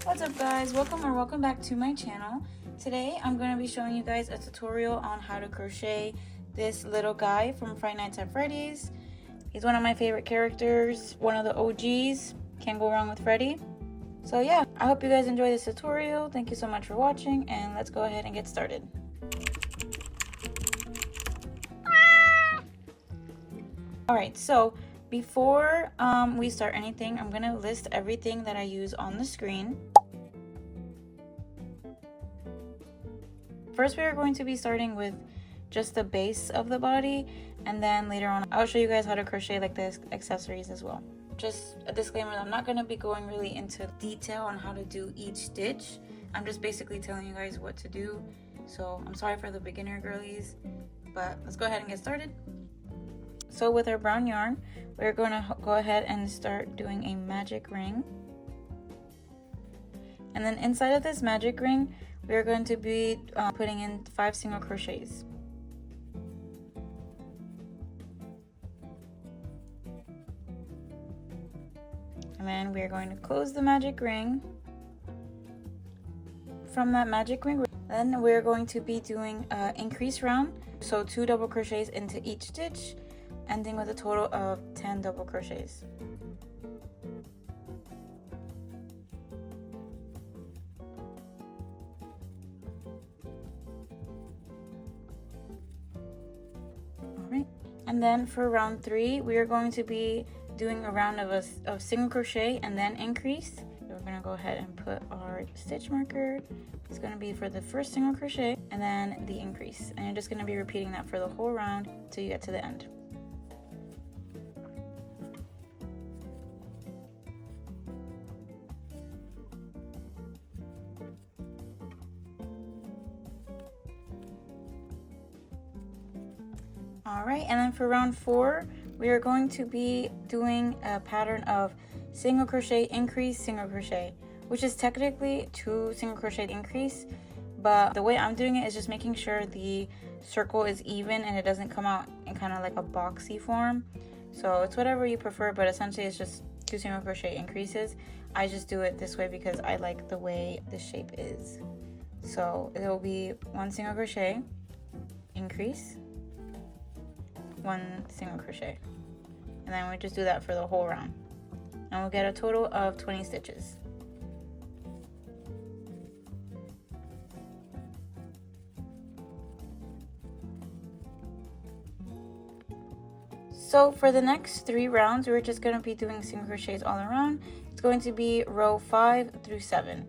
What's up guys, welcome back to my channel. Today I'm going to be showing you guys a tutorial on how to crochet this little guy from Five Nights at Freddy's. He's one of my favorite characters, one of the OGs, can't go wrong with Freddy. So yeah, I hope you guys enjoy this tutorial. Thank you so much for watching, and let's go ahead and get started. Alright, so before we start anything, I'm going to list everything that I use on the screen. First, we are going to be starting with just the base of the body, and then later on I'll show you guys how to crochet like the accessories as well. Just a disclaimer, I'm not going to be going really into detail on how to do each stitch. I'm just basically telling you guys what to do. So I'm sorry for the beginner girlies, but let's go ahead and get started. So with our brown yarn, we're going to go ahead and start doing a magic ring. And then inside of this magic ring, we're going to be putting in 5 single crochets. And then we're going to close the magic ring. From that magic ring, then we're going to be doing an increase round. So 2 double crochets into each stitch, ending with a total of 10 double crochets. Alright, and then for round 3, we are going to be doing a round of single crochet and then increase. We're going to go ahead and put our stitch marker. It's going to be for the first single crochet and then the increase. And you're just going to be repeating that for the whole round till you get to the end. Alright, and then for round 4, we are going to be doing a pattern of single crochet, increase, single crochet, which is technically 2 single crochet increase, but the way I'm doing it is just making sure the circle is even and it doesn't come out in kind of like a boxy form. So it's whatever you prefer, but essentially it's just 2 single crochet increases. I just do it this way because I like the way the shape is. So it will be 1 single crochet, increase, 1 single crochet, and then we just do that for the whole round, and we'll get a total of 20 stitches. So for the next 3 rounds, we're just going to be doing single crochets all around. It's going to be row 5 through 7.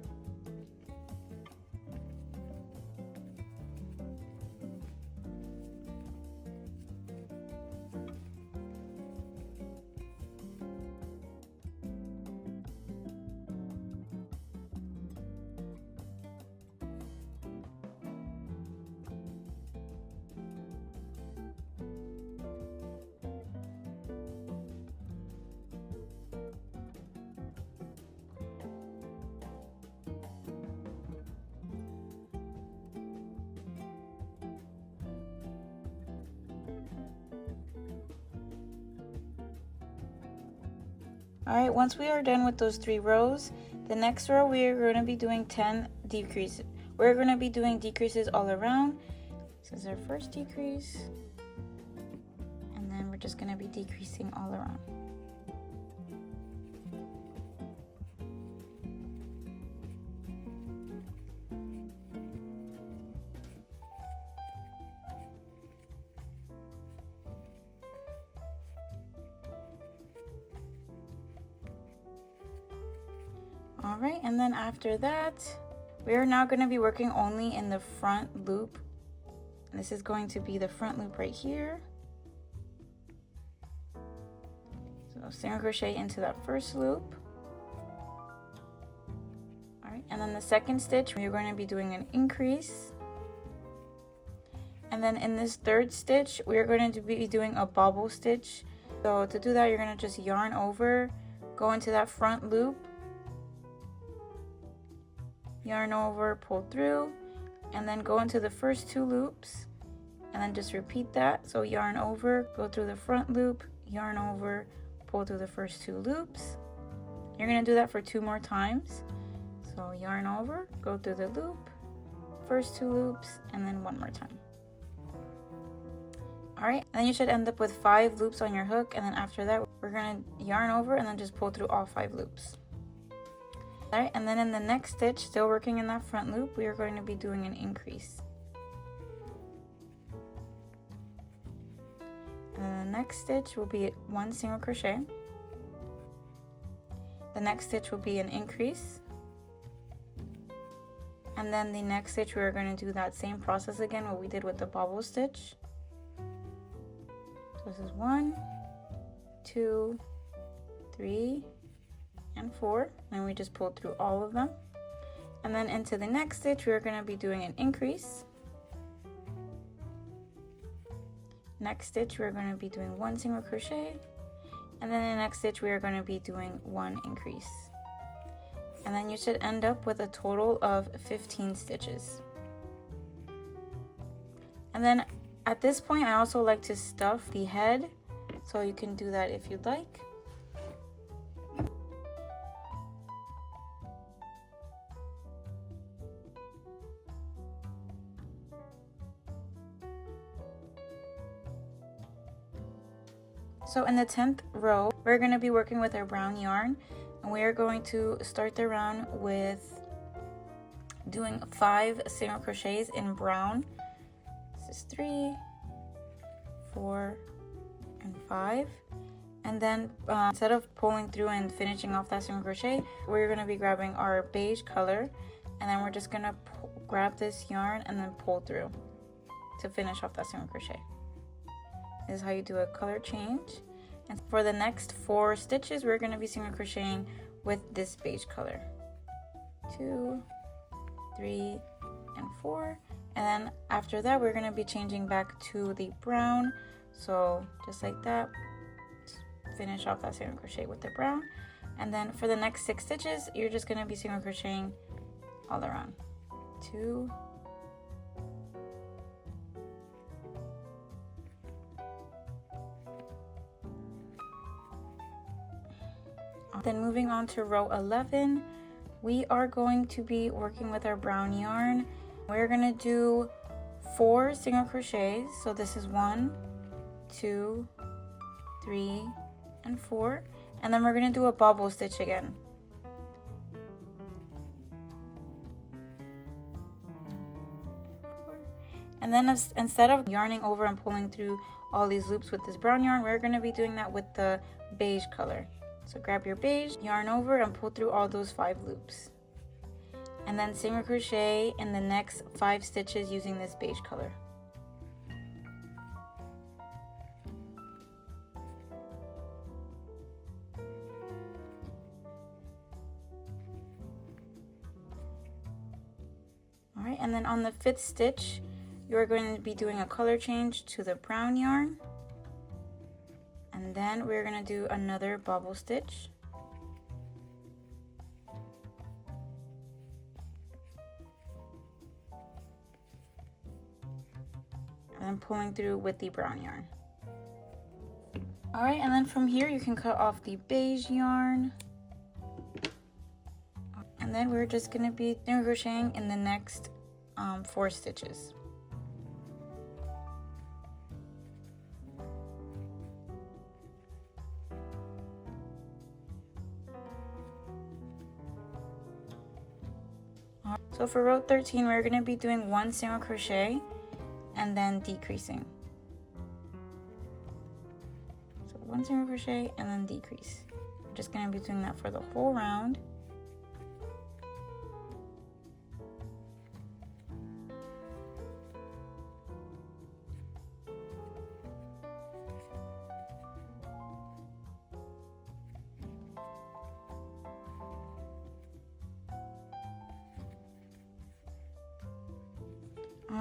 Alright, once we are done with those 3 rows, the next row we are going to be doing 10 decreases. We're going to be doing decreases all around. This is our first decrease, and then we're just going to be decreasing all around. Alright, and then after that, we are now going to be working only in the front loop. And this is going to be the front loop right here. So single crochet into that first loop. Alright, and then the second stitch, we're going to be doing an increase. And then in this third stitch, we're going to be doing a bobble stitch. So to do that, you're going to just yarn over, go into that front loop, yarn over, pull through, and then go into the first 2 loops, and then just repeat that. So yarn over, go through the front loop, yarn over, pull through the first 2 loops. You're going to do that for 2 more times. So So yarn over, go through the loop, first 2 loops, and then 1 more time. Alright, and then you should end up with 5 loops on your hook, and then after that we're going to yarn over and then just pull through all 5 loops. Alright, and then in the next stitch, still working in that front loop, we are going to be doing an increase. And then the next stitch will be 1 single crochet. The next stitch will be an increase. And then the next stitch we are going to do that same process again, what we did with the bobble stitch. So this is 1, 2, 3, and 4. And we just pulled through all of them. And then into the next stitch we are going to be doing an increase. Next stitch we're going to be doing 1 single crochet, and then in the next stitch we are going to be doing 1 increase. And then you should end up with a total of 15 stitches. And then at this point I also like to stuff the head, so you can do that if you'd like. So in the 10th row, we're going to be working with our brown yarn, and we are going to start the round with doing 5 single crochets in brown. This is 3, 4, and 5. And then instead of pulling through and finishing off that single crochet, we're going to be grabbing our beige color, and then we're just going to grab this yarn and then pull through to finish off that single crochet. This is how you do a color change. And for the next 4 stitches, we're going to be single crocheting with this beige color. 2, 3, and 4. And then after that, we're going to be changing back to the brown. So just like that, finish off that single crochet with the brown. And then for the next 6 stitches, you're just going to be single crocheting all around. 2, then moving on to row 11, we are going to be working with our brown yarn. We're going to do 4 single crochets. So this is 1, 2, 3, and 4. And then we're going to do a bobble stitch again. And then instead of yarning over and pulling through all these loops with this brown yarn, we're going to be doing that with the beige color. So grab your beige, yarn over, and pull through all those 5 loops. And then single crochet in the next 5 stitches using this beige color. Alright, and then on the 5th stitch, you're going to be doing a color change to the brown yarn. And then we're going to do another bobble stitch. And then pulling through with the brown yarn. Alright, and then from here you can cut off the beige yarn. And then we're just going to be crocheting in the next 4 stitches. So for row 13, we're going to be doing 1 single crochet and then decreasing. So 1 single crochet and then decrease. We're just going to be doing that for the whole round.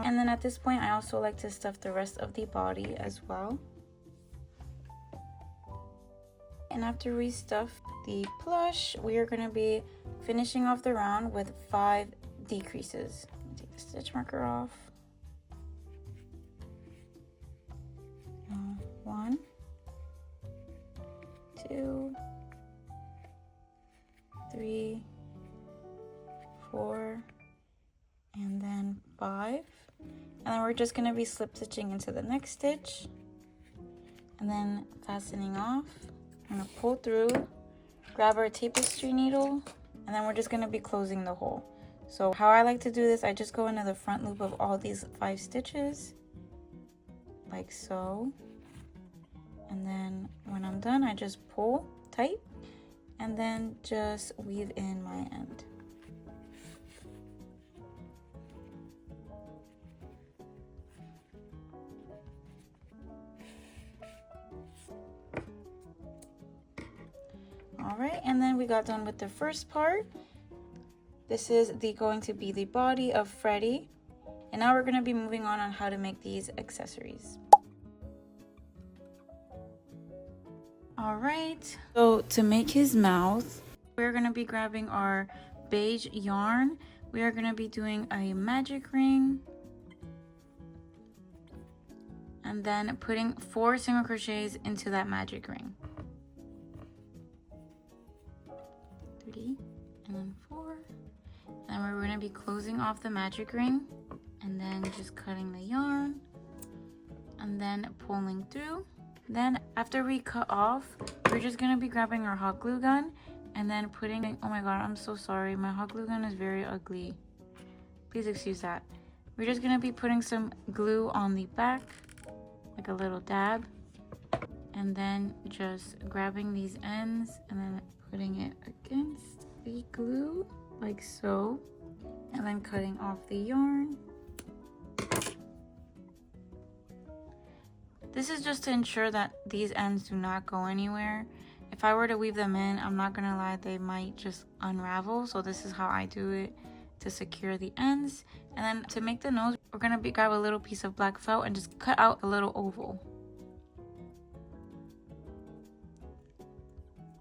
And then at this point, I also like to stuff the rest of the body as well. And after we stuff the plush, we are going to be finishing off the round with 5 decreases. Take the stitch marker off. 1, 2, 3, 4, and then 5. And then we're just going to be slip stitching into the next stitch and then fastening off. I'm going to pull through, grab our tapestry needle, and then we're just going to be closing the hole. So how I like to do this, I just go into the front loop of all these 5 stitches like so, and then when I'm done I just pull tight and then just weave in my end. Alright, and then we got done with the first part. This is going to be the body of Freddy. And now we're going to be moving on how to make these accessories. Alright, so to make his mouth, we're going to be grabbing our beige yarn. We are going to be doing a magic ring. And then putting 4 single crochets into that magic ring. 3 and then 4. And we're going to be closing off the magic ring and then just cutting the yarn and then pulling through. Then after we cut off, we're just going to be grabbing our hot glue gun and then putting, oh my god, I'm so sorry, my hot glue gun is very ugly, please excuse that. We're just going to be putting some glue on the back, like a little dab, and then just grabbing these ends and then putting it against the glue like so, and then cutting off the yarn. This is just to ensure that these ends do not go anywhere. If I were to weave them in, I'm not gonna lie, they might just unravel. So this is how I do it to secure the ends. And then to make the nose, we're gonna grab a little piece of black felt and just cut out a little oval.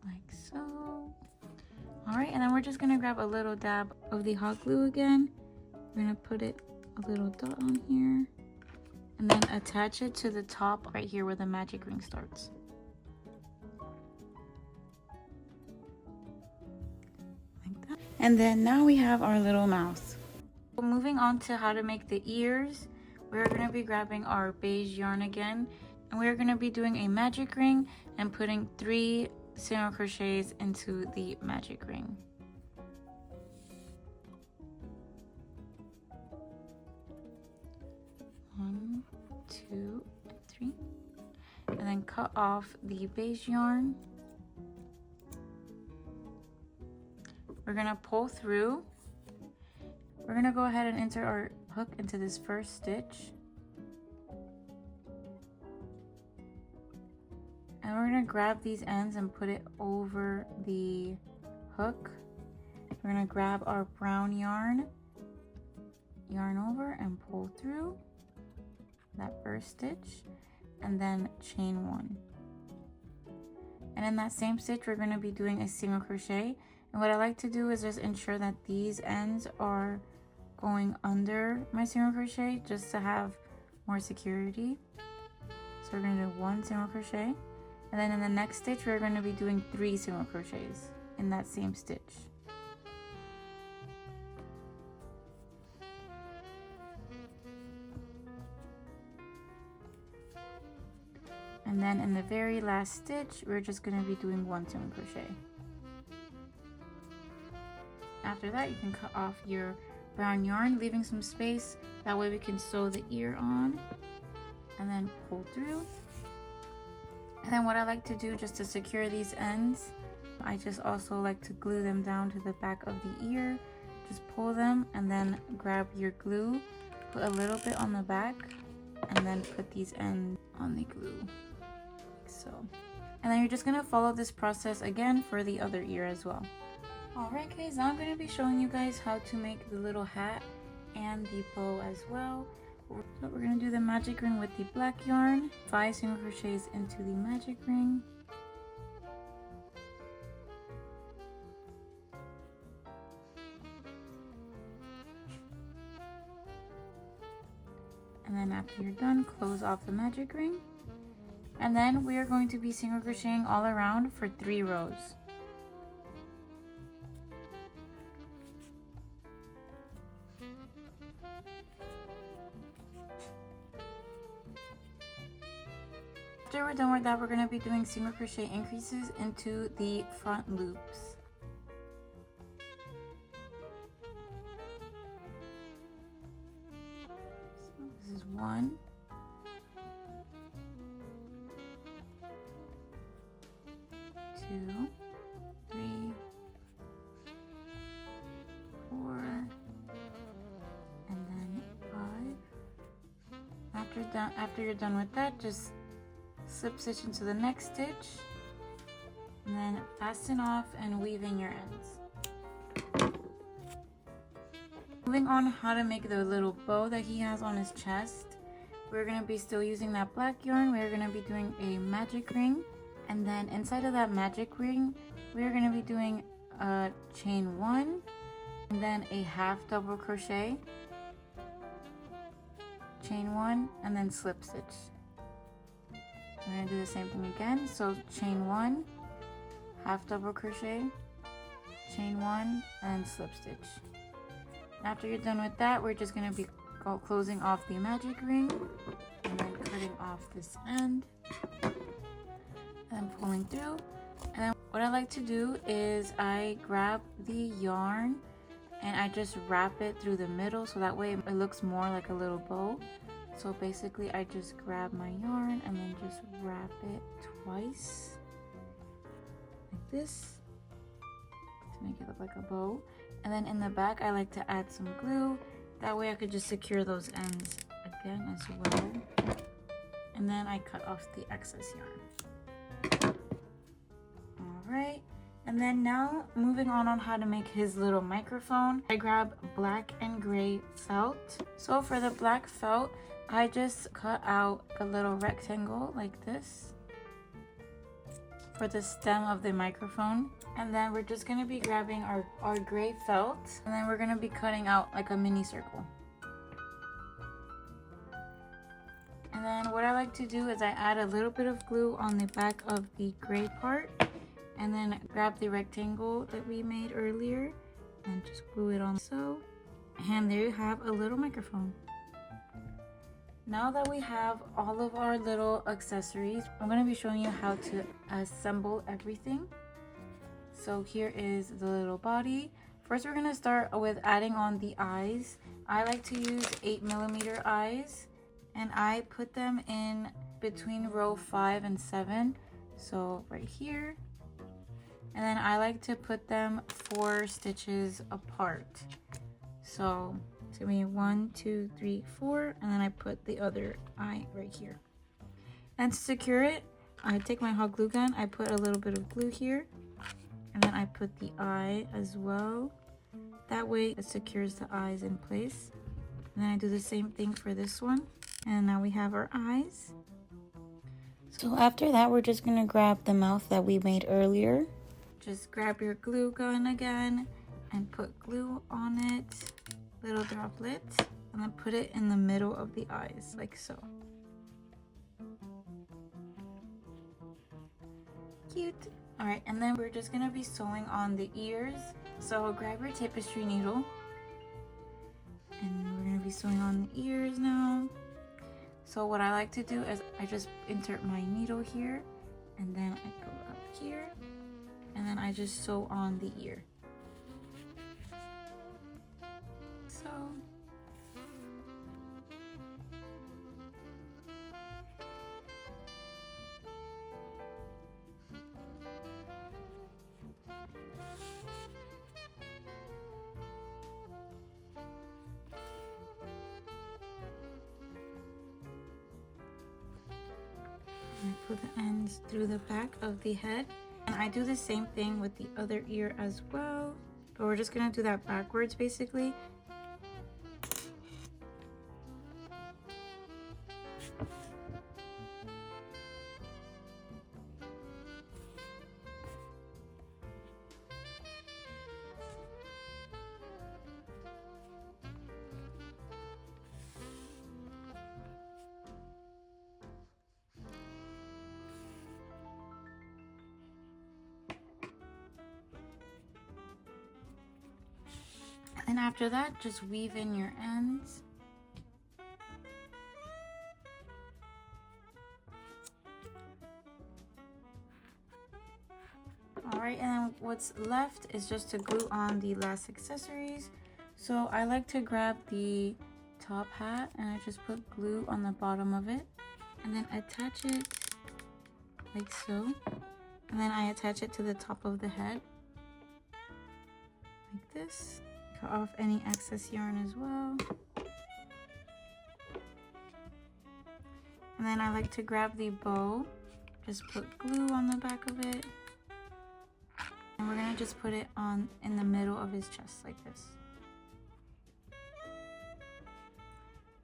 Like so. Alright, and then we're just gonna grab a little dab of the hot glue again. We're gonna put it a little dot on here. And then attach it to the top right here where the magic ring starts. Like that. And then now we have our little mouth. So moving on to how to make the ears, we're going to be grabbing our beige yarn again. And we're going to be doing a magic ring and putting 3 single crochets into the magic ring. 1, 2, 3, and then cut off the beige yarn. We're gonna pull through. We're gonna go ahead and insert our hook into this first stitch, and we're gonna grab these ends and put it over the hook. We're gonna grab our brown yarn over and pull through that first stitch and then chain 1. And in that same stitch we're going to be doing a single crochet, and what I like to do is just ensure that these ends are going under my single crochet just to have more security. So we're going to do 1 single crochet, and then in the next stitch we're going to be doing 3 single crochets in that same stitch. And then in the very last stitch, we're just going to be doing 1 single crochet. After that, you can cut off your brown yarn, leaving some space. That way we can sew the ear on and then pull through. And then what I like to do just to secure these ends, I just also like to glue them down to the back of the ear. Just pull them and then grab your glue, put a little bit on the back, and then put these ends on the glue. So, and then you're just gonna follow this process again for the other ear as well. Alright guys, now I'm going to be showing you guys how to make the little hat and the bow as well. So we're going to do the magic ring with the black yarn, 5 single crochets into the magic ring. And then after you're done, close off the magic ring. And then we are going to be single crocheting all around for 3 rows. After we're done with that, we're going to be doing single crochet increases into the front loops. So this is 1, 2, 3, 4, and then 5. After you're done with that, just slip stitch into the next stitch, and then fasten off and weave in your ends. Moving on how to make the little bow that he has on his chest, we're going to be still using that black yarn. We're going to be doing a magic ring, and then inside of that magic ring we're going to be doing a chain 1 and then a half double crochet, chain 1, and then slip stitch. We're going to do the same thing again, so chain 1, half double crochet, chain 1, and slip stitch. After you're done with that, we're just going to be closing off the magic ring and then cutting off this end and pulling through. And then what I like to do is I grab the yarn and I just wrap it through the middle, so that way it looks more like a little bow. So basically I just grab my yarn and then just wrap it twice like this to make it look like a bow. And then in the back I like to add some glue, that way I could just secure those ends again as well. And then I cut off the excess yarn. Alright, and then now moving on how to make his little microphone. I grab black and gray felt. So for the black felt, I just cut out a little rectangle like this for the stem of the microphone. And then we're just going to be grabbing our gray felt, and then we're going to be cutting out like a mini circle. And then what I like to do is I add a little bit of glue on the back of the gray part, and then grab the rectangle that we made earlier and just glue it on. So, and there you have a little microphone. Now that we have all of our little accessories, I'm going to be showing you how to assemble everything. So here is the little body. First we're going to start with adding on the eyes. I like to use 8mm eyes, and I put them in between row 5 and 7. So right here. And then I like to put them 4 stitches apart. So it's gonna be 1, 2, 3, 4, and then I put the other eye right here. And to secure it, I take my hot glue gun, I put a little bit of glue here, and then I put the eye as well. That way it secures the eyes in place. And then I do the same thing for this one. And now we have our eyes. So after that, we're just gonna grab the mouth that we made earlier. Just grab your glue gun again and put glue on it, little droplet, and then put it in the middle of the eyes, like so. Cute. All right, and then we're just gonna be sewing on the ears. So grab your tapestry needle, and we're gonna be sewing on the ears now. So what I like to do is I just insert my needle here, and then I go up here, and then I just sew on the ear. So I put the ends through the back of the head, and I do the same thing with the other ear as well, but we're just gonna do that backwards basically. And after that, just weave in your ends. Alright, and what's left is just to glue on the last accessories. So I like to grab the top hat and I just put glue on the bottom of it and then attach it like so. And then I attach it to the top of the head like this. Cut off any excess yarn as well. And then I like to grab the bow, just put glue on the back of it. And we're gonna just put it on in the middle of his chest like this.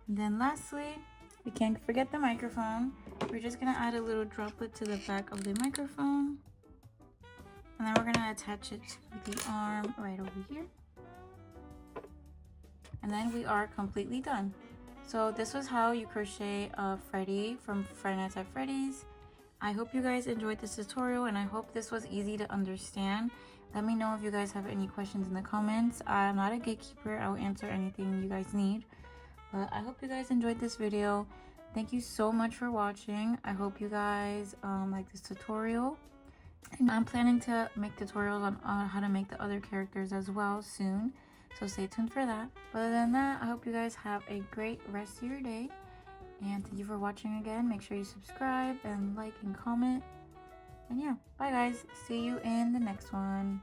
And then lastly, we can't forget the microphone. We're just gonna add a little droplet to the back of the microphone. And then we're gonna attach it to the arm right over here. And then we are completely done. So this was how you crochet Freddy from Friday Nights at Freddy's. I hope you guys enjoyed this tutorial and I hope this was easy to understand. Let me know if you guys have any questions in the comments. I'm not a gatekeeper. I will answer anything you guys need. But I hope you guys enjoyed this video. Thank you so much for watching. I hope you guys like this tutorial. And I'm planning to make tutorials on how to make the other characters as well soon. So stay tuned for that. But other than that, I hope you guys have a great rest of your day. And thank you for watching again. Make sure you subscribe and like and comment. And yeah, bye guys. See you in the next one.